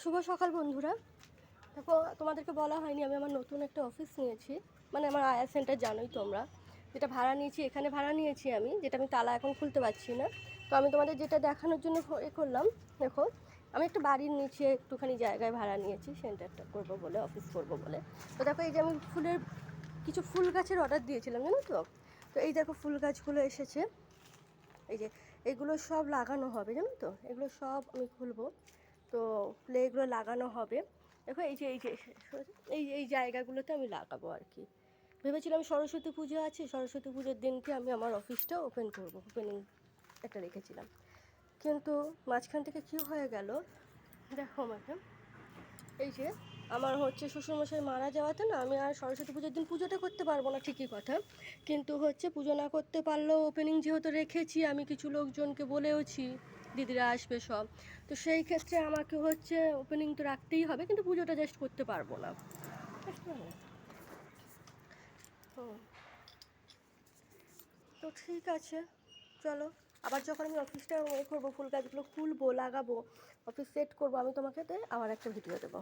শুভ সকাল বন্ধুরা। দেখো, তোমাদেরকে বলা হয়নি আমি আমার নতুন একটা অফিস নিয়েছি, মানে আমার আয়া সেন্টার জানোই তোমরা, যেটা ভাড়া নিয়েছি। এখানে ভাড়া নিয়েছি আমি, যেটা আমি তালা এখন খুলতে পারছি না। তো আমি তোমাদের যেটা দেখানোর জন্য করলাম, দেখো আমি একটা বাড়ির নিচে একটুখানি জায়গায় ভাড়া নিয়েছি সেন্টারটা করবো বলে, অফিস করবো বলে। তো দেখো, এই যে আমি কিছু ফুল গাছের অর্ডার দিয়েছিলাম, জানো তো। তো এই দেখো ফুল গাছগুলো এসেছে, এই যে এগুলো সব লাগানো হবে, জানো তো। এগুলো সব আমি খুলবো, তো এগুলো লাগানো হবে। দেখো এই জায়গাগুলোতে আমি লাগাবো আর কি। ভেবেছিলাম সরস্বতী পুজো আছে, সরস্বতী পুজোর দিনকে আমি আমার অফিসটা ওপেন করবো, ওপেনিং একটা রেখেছিলাম। কিন্তু মাঝখান থেকে কী হয়ে গেল দেখো আমাকে, এই যে আমার হচ্ছে শ্বশুরমশাই মারা যাওয়াতে না, আমি আর সরস্বতী পুজোর দিন পুজোটা করতে পারবো না, ঠিকই কথা। কিন্তু হচ্ছে পুজো না করতে পারলেও ওপেনিং যেহেতু রেখেছি, আমি কিছু লোকজনকে বলেওছি দিদিরা আসবে সব, তো সেই ক্ষেত্রে আমাকে হচ্ছে ওপেনিং তো রাখতেই হবে, কিন্তু পুজোটা জাস্ট করতে পারবো না, বুঝতে পারলে? হুম, তো ঠিক আছে, চলো। আবার যখন আমি অফিসটা করবো, ফুল গাছগুলো খুলবো, লাগাবো, অফিস সেট করবো, আমি তোমাকে আবার একটা ভিডিও দেবো।